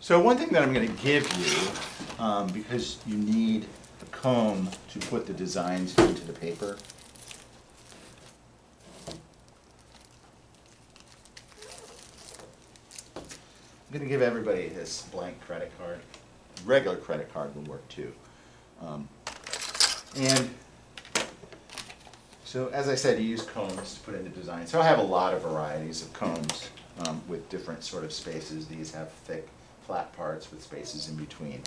So one thing that I'm going to give you, because you need a comb to put the designs into the paper. I'm going to give everybody this blank credit card. Regular credit card will work too. And so as I said, you use combs to put in the design. So I have a lot of varieties of combs with different sort of spaces. These have thick, flat parts with spaces in between.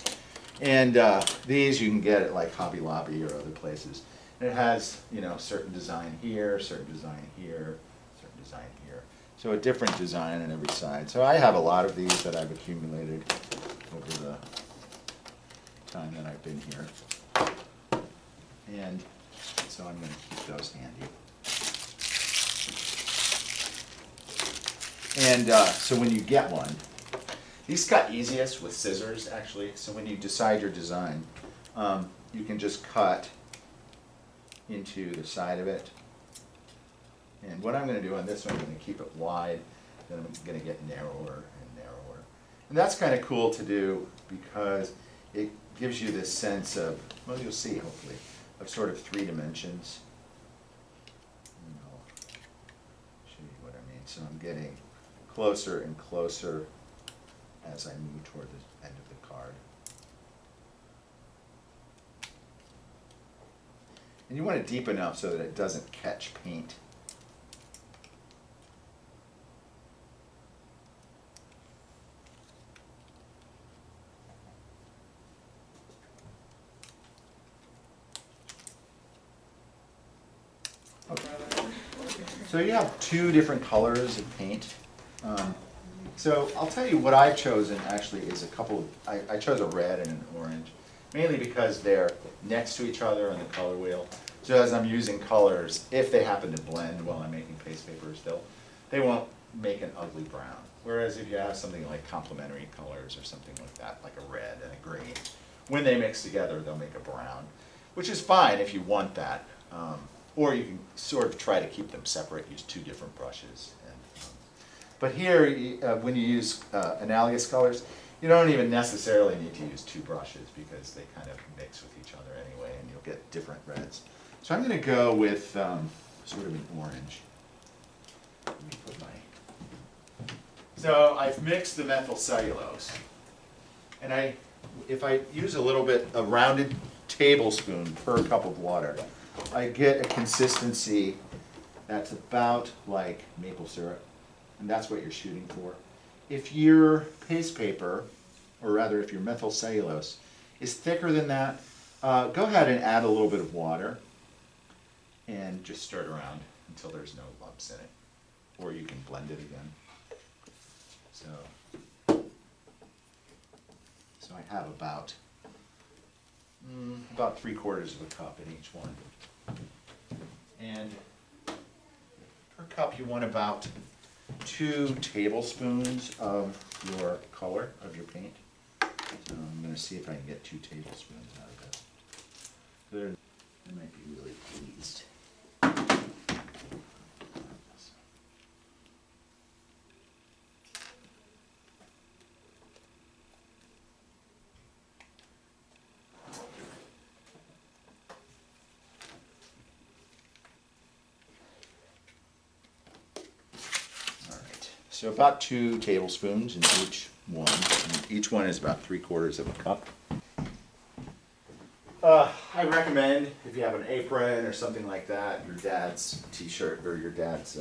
And these you can get at like Hobby Lobby or other places. And it has, you know, certain design here, certain design here, certain design here. So a different design on every side. So I have a lot of these that I've accumulated over the time that I've been here. And so I'm going to keep those handy. And so when you get one, these cut easiest with scissors actually. So when you decide your design, you can just cut into the side of it. And what I'm going to do on this one, I'm going to keep it wide, then I'm going to get narrower and narrower. And that's kind of cool to do because it gives you this sense of, well, you'll see hopefully, of sort of 3 dimensions. And I'll show you what I mean. So I'm getting closer and closer as I move toward the end of the card. And you want it deep enough so that it doesn't catch paint. Okay. So you have 2 different colors of paint. So I'll tell you what I've chosen actually is a couple of, I chose a red and an orange, mainly because they're next to each other on the color wheel. So as I'm using colors, if they happen to blend while I'm making paste paper still, they won't make an ugly brown. Whereas if you have something like complementary colors or something like that, like a red and a green, when they mix together they'll make a brown, which is fine if you want that. Or you can sort of try to keep them separate, use 2 different brushes. But here, when you use analogous colors, you don't even necessarily need to use 2 brushes because they kind of mix with each other anyway and you'll get different reds. So I'm going to go with sort of an orange. Let me put my... So I've mixed the methyl cellulose. And if I use a little bit, a rounded tablespoon per cup of water, I get a consistency that's about like maple syrup. And that's what you're shooting for. If your paste paper, or rather if your methyl cellulose, is thicker than that, go ahead and add a little bit of water and just stir it around until there's no lumps in it. Or you can blend it again. So I have about 3/4 of a cup in each one. And per cup you want about 2 tablespoons of your color, of your paint. So I'm going to see if I can get 2 tablespoons out of this. They might be really pleased. So about 2 tablespoons in each one. And each one is about 3/4 of a cup. I recommend, if you have an apron or something like that, your dad's t-shirt or your dad's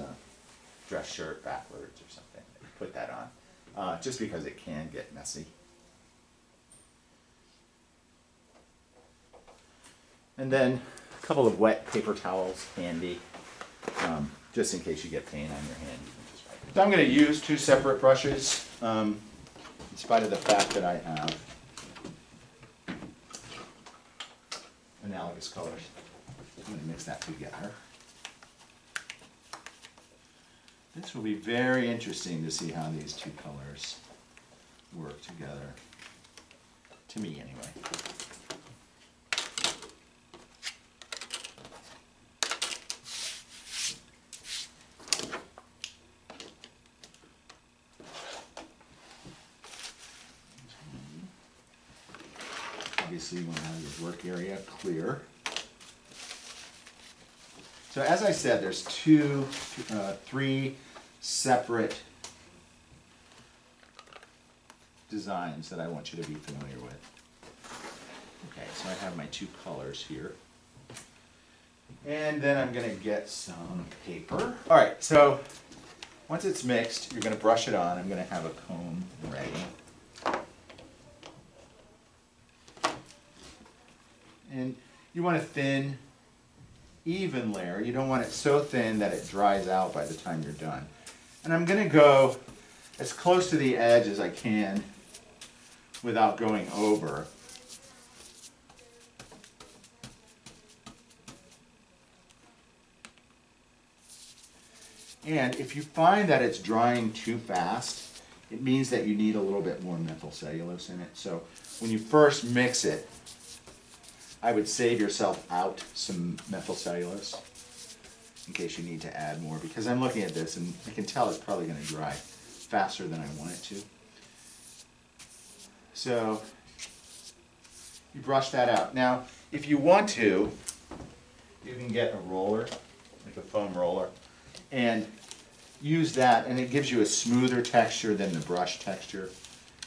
dress shirt backwards or something, put that on, just because it can get messy. And then a couple of wet paper towels handy, just in case you get paint on your hand. So I'm going to use 2 separate brushes, in spite of the fact that I have analogous colors. I'm going to mix that together. This will be very interesting to see how these 2 colors work together, to me anyway. obviously you want to have your work area clear. So as I said, there's three separate designs that I want you to be familiar with. Okay, so I have my two colors here. And then I'm going to get some paper. All right, so once it's mixed, you're going to brush it on. I'm going to have a comb ready. And you want a thin, even layer. You don't want it so thin that it dries out by the time you're done. And I'm going to go as close to the edge as I can without going over. And if you find that it's drying too fast, it means that you need a little bit more methyl cellulose in it. So when you first mix it, I would save yourself out some methyl cellulose in case you need to add more, because I'm looking at this and I can tell it's probably going to dry faster than I want it to. So you brush that out. Now, if you want to, you can get a roller, like a foam roller, and use that, and it gives you a smoother texture than the brush texture.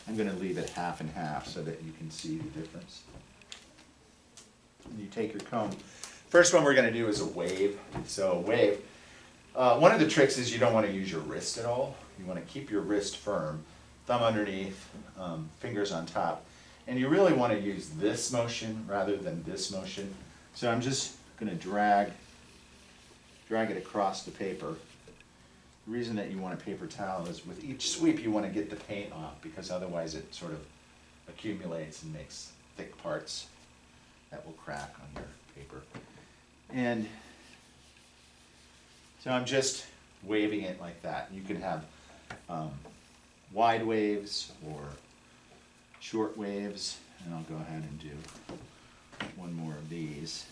I'm going to leave it half and half so that you can see the difference. And you take your comb. First one we're going to do is a wave. So a wave. One of the tricks is you don't want to use your wrist at all. You want to keep your wrist firm, thumb underneath, fingers on top. And you really want to use this motion rather than this motion. So I'm just going to drag it across the paper. The reason that you want a paper towel is with each sweep you want to get the paint off, because otherwise it sort of accumulates and makes thick parts that will crack on your paper. And so I'm just waving it like that. You can have wide waves or short waves, and I'll go ahead and do one more of these.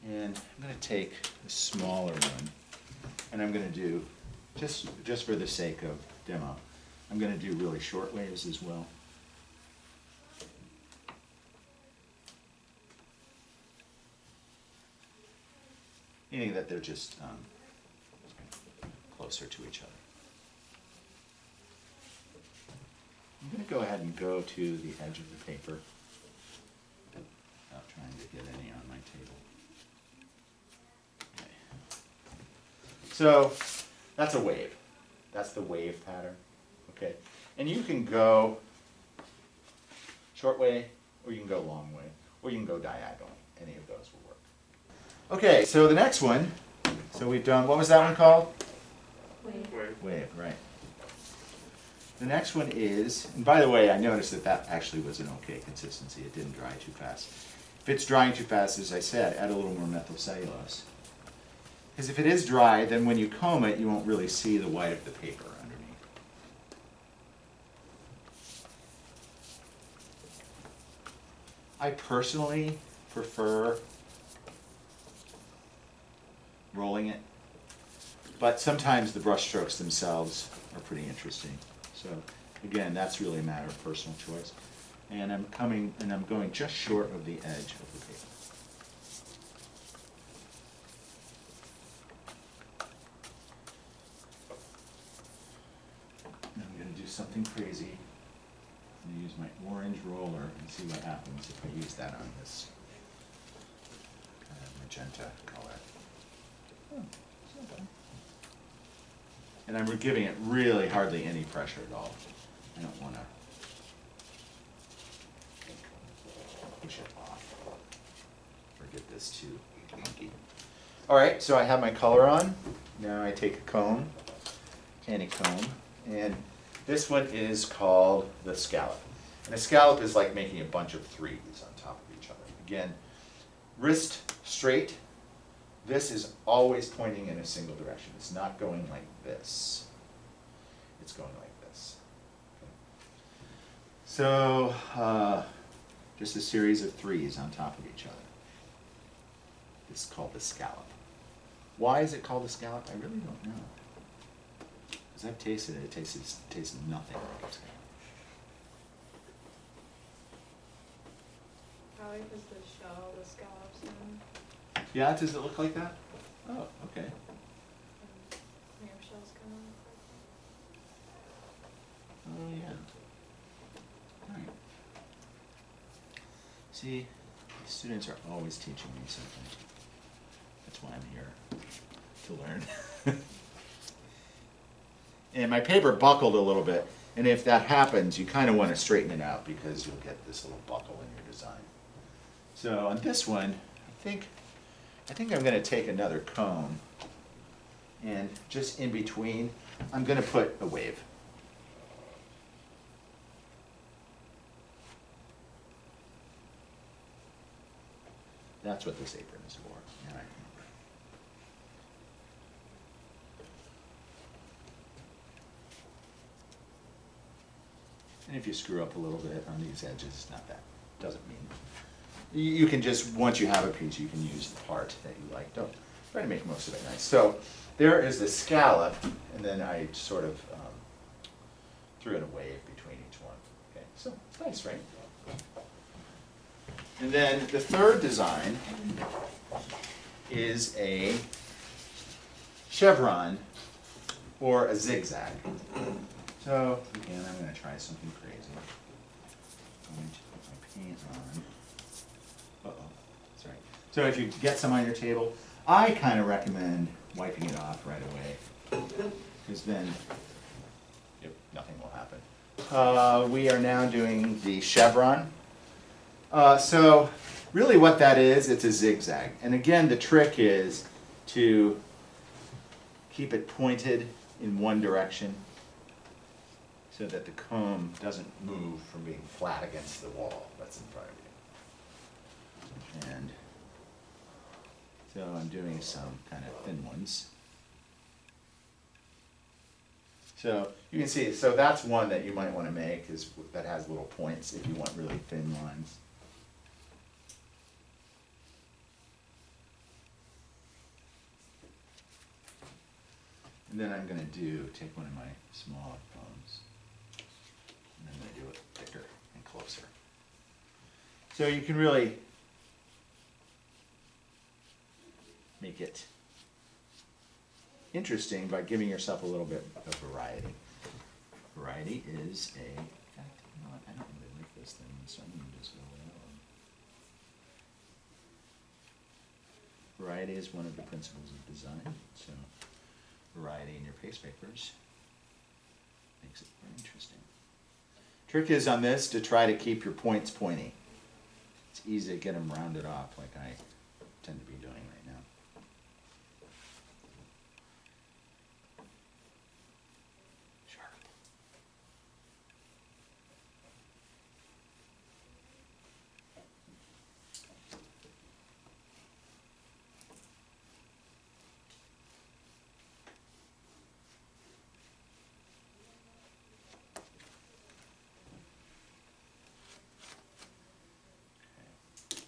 And I'm going to take a smaller one, and I'm going to do, just for the sake of demo, I'm going to do really short waves as well. Meaning that they're just closer to each other. I'm going to go ahead and go to the edge of the paper without trying to get any on my table. So that's a wave. That's the wave pattern. Okay, and you can go short way, or you can go long way, or you can go diagonally. Any of those will work. Okay, so the next one. So we've done. What was that one called? Wave. Wave, right. The next one is, and by the way, I noticed that that actually was an okay consistency. It didn't dry too fast. If it's drying too fast, as I said, add a little more methyl cellulose. Because if it is dry, then when you comb it, you won't really see the white of the paper underneath. I personally prefer rolling it, but sometimes the brush strokes themselves are pretty interesting. So again, that's really a matter of personal choice. And I'm going just short of the edge of the paper. Something crazy. I'm going to use my orange roller and see what happens if I use that on this kind of magenta color. Oh, it's not bad. And I'm giving it really hardly any pressure at all. I don't want to push it off or get this too clunky. All right, so I have my color on. Now I take a comb, any comb, and this one is called the scallop. And a scallop is like making a bunch of threes on top of each other. Again, wrist straight. This is always pointing in a single direction. It's not going like this. It's going like this. Okay. So just a series of threes on top of each other. This is called the scallop. Why is it called the scallop? I really don't know. Because I've tasted it, it tastes nothing like it's going. How like is the shell, the scallops in? Yeah, does it look like that? Oh, okay. Clam shells kind of Oh, yeah. All right. See, the students are always teaching me something. That's why I'm here, to learn. And my paper buckled a little bit, and if that happens, you kind of want to straighten it out because you'll get this little buckle in your design. So on this one, I think I'm going to take another cone, and just in between, I'm going to put a wave. That's what this apron is for. All right. And if you screw up a little bit on these edges, it's not that. Doesn't mean. You can just, once you have a piece, you can use the part that you like. Don't try to make most of it nice. So there is the scallop, and then I sort of threw in a wave between each one. Okay, so it's nice, right? And then the third design is a chevron or a zigzag. So again, I'm going to try something crazy. I'm going to put my paint on. Uh-oh, that's right. So if you get some on your table, I kind of recommend wiping it off right away, because then nothing will happen. We are now doing the chevron. So really what that is, it's a zigzag. And again, the trick is to keep it pointed in one direction so that the comb doesn't move from being flat against the wall that's in front of you. And so I'm doing some kind of thin ones. So you can see, so that's one that you might want to make, is that has little points if you want really thin lines. And then I'm going to take one of my smaller combs, and I'm going to do it thicker and closer. So you can really make it interesting by giving yourself a little bit of variety. Variety is a, in fact, you know what, I don't really like this thing, so I'm going to just go with that one. Variety is one of the principles of design, so variety in your paste papers makes it very interesting. Trick is on this to try to keep your points pointy. It's easy to get them rounded off like I tend to be doing right now. Sharp.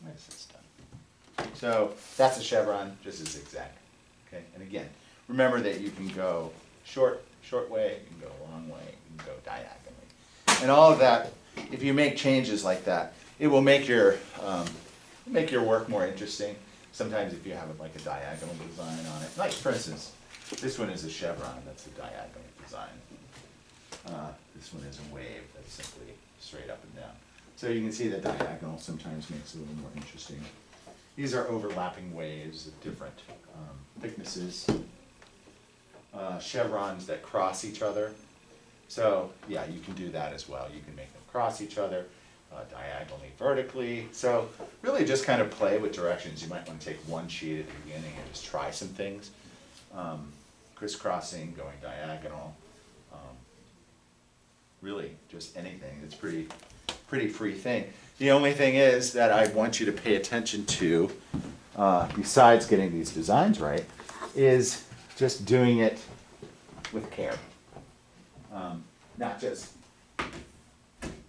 What is this done? So that's a chevron, just a zigzag. Okay, and again, remember that you can go short way, you can go a long way, you can go diagonally. And all of that, if you make changes like that, it will make your work more interesting. Sometimes if you have like a diagonal design on it, like for instance, this one is a chevron, that's a diagonal design. This one is a wave, that's simply straight up and down. So you can see that diagonal sometimes makes it a little more interesting. These are overlapping waves of different thicknesses. Chevrons that cross each other. So yeah, you can do that as well. You can make them cross each other, diagonally, vertically. So really just kind of play with directions. You might want to take one sheet at the beginning and just try some things. Crisscrossing, going diagonal. Really just anything. It's pretty free thing. The only thing is that I want you to pay attention to, besides getting these designs right, is just doing it with care. Not just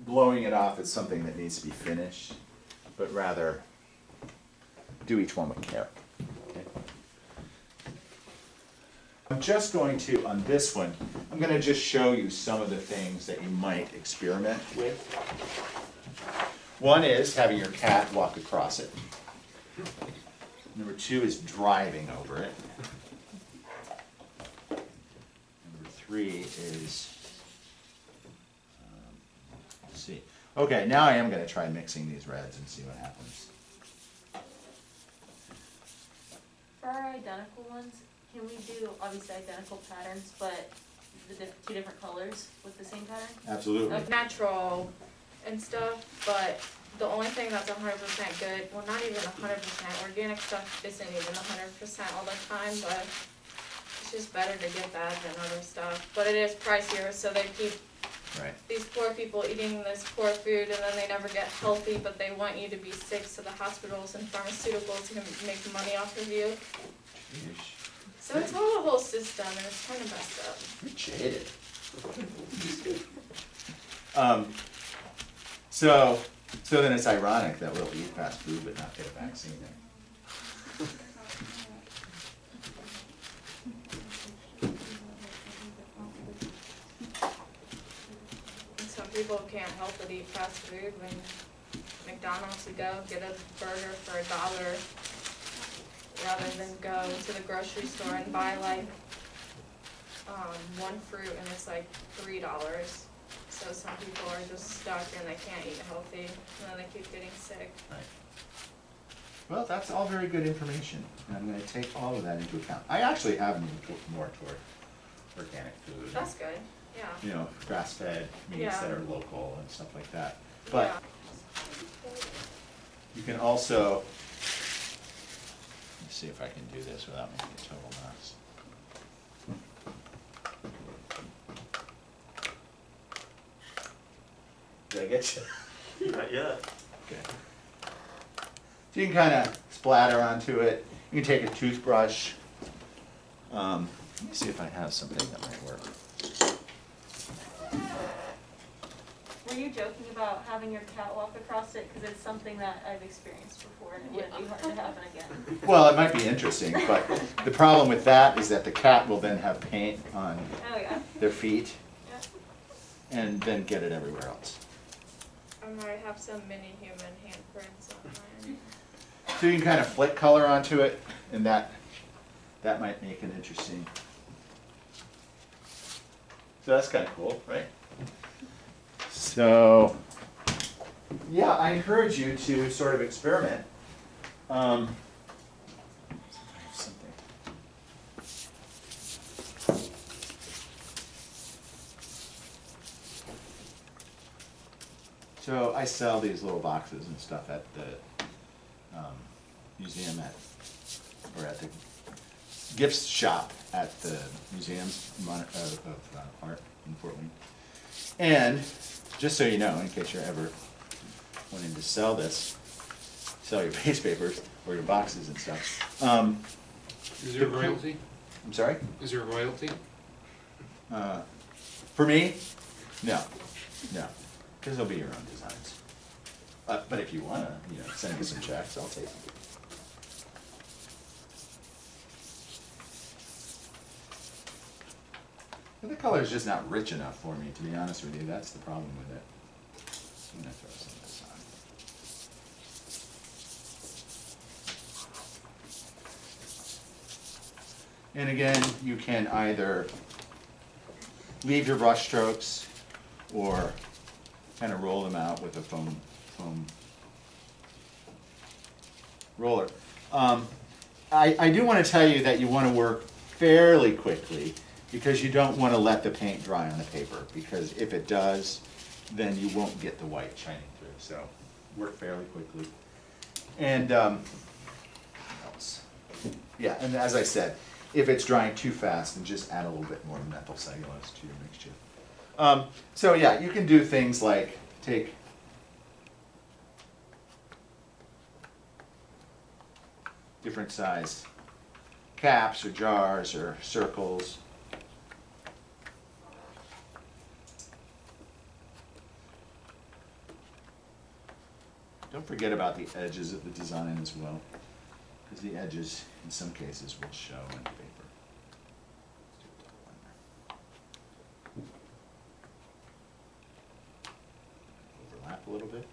blowing it off as something that needs to be finished, but rather do each one with care. Okay? I'm just going to, on this one, I'm gonna just show you some of the things that you might experiment with. One is having your cat walk across it. Number two is driving over it. Number three is, let's see. Okay, now I am gonna try mixing these reds and see what happens. For our identical ones, can we do obviously identical patterns, but the two different colors with the same pattern? Absolutely. Like natural and stuff, but the only thing that's 100% good, well, not even 100%, organic stuff isn't even 100% all the time, but it's just better to get that than other stuff. But it is pricier, so they keep Right. these poor people eating this poor food, and then they never get healthy, but they want you to be sick, so the hospitals and pharmaceuticals can make money off of you. Yeesh. So it's all a whole system, and it's kind of messed up. You're jaded. So then it's ironic that we'll eat fast food but not get a vaccine. And some people can't help but eat fast food. When McDonald's, you go get a burger for $1 rather than go to the grocery store and buy like one fruit and it's like $3. So some people are just stuck and they can't eat healthy, and then they keep getting sick. Right. Well, that's all very good information, and I'm going to take all of that into account. I actually have moved more toward organic food. That's good, yeah. You know, grass-fed meats Yeah. that are local and stuff like that. But Yeah. you can also, let's see if I can do this without making a total mess. Did I get you? Not yet. Okay. So you can kind of splatter onto it. You can take a toothbrush. Let me see if I have something that might work. Were you joking about having your cat walk across it? Because it's something that I've experienced before and it wouldn't be hard to happen again. Well, it might be interesting, but the problem with that is that the cat will then have paint on Oh yeah. their feet Yeah. and then get it everywhere else. I might have some mini human handprints on mine. So you can kind of flick color onto it, and that might make it interesting. So that's kind of cool, right? So, yeah, I encourage you to sort of experiment. I have something. So I sell these little boxes and stuff at the museum or at the gift shop at the Museum of Art in Fort Wayne. And just so you know, in case you're ever wanting to sell your base papers or your boxes and stuff. Is there royalty? I'm sorry? Is there royalty? For me? No, because they'll be your own designs. But if you want to, send me some checks, I'll take them. But the color is just not rich enough for me, to be honest with you. That's the problem with it. I'm going to throw some of this on. And again, you can either leave your brush strokes or kind of roll them out with a foam roller. I do want to tell you that you want to work fairly quickly because you don't want to let the paint dry on the paper, because if it does, then you won't get the white shining through. So work fairly quickly. And what else? Yeah, and as I said, if it's drying too fast, then just add a little bit more methyl cellulose to your mixture. So yeah, you can do things like take different size caps or jars or circles. Don't forget about the edges of the design as well, because the edges in some cases will show in the paper. little bit.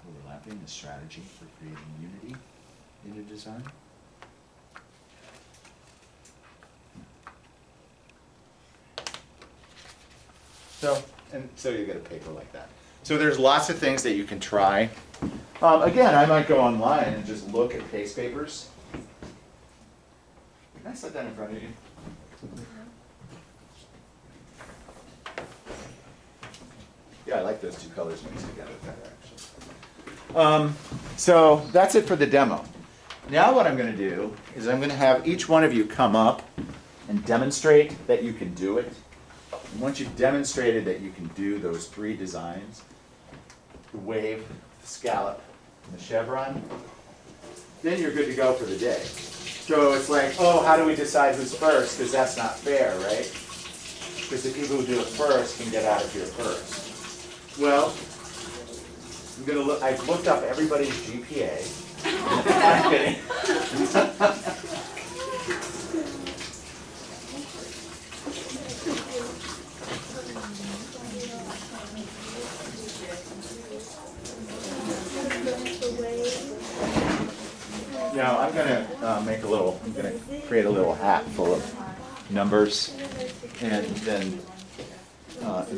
Overlapping the strategy for creating unity in a design. So you get a paper like that. So there's lots of things that you can try. Again, I might go online and just look at case papers. Can I set that in front of you? Yeah, I like those two colors mixed together better, actually. So that's it for the demo. Now what I'm going to do is I'm going to have each one of you come up and demonstrate that you can do it. And once you've demonstrated that you can do those 3 designs, the wave, the scallop, and the chevron, then you're good to go for the day. So it's like, oh, how do we decide who's first? Because that's not fair, right? Because the people who do it first can get out of here first. Well, I'm gonna look. I've looked up everybody's GPA. I'm kidding. Now I'm gonna I'm gonna create a little hat full of numbers, and then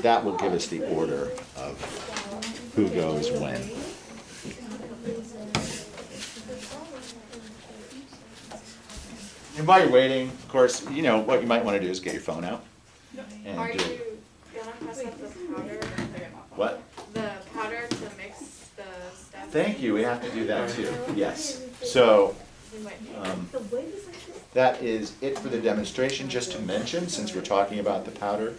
that will give us the order of who goes when. And while you're waiting, of course, you know what you might want to do is get your phone out and Are do you gonna pass out the powder? what? The powder to mix the stuff? Thank you. We have to do that too. Yes. So. You might need That is it for the demonstration. Just to mention, since we're talking about the powder,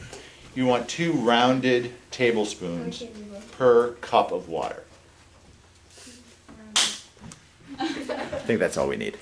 you want 2 rounded tablespoons per cup of water. I think that's all we need.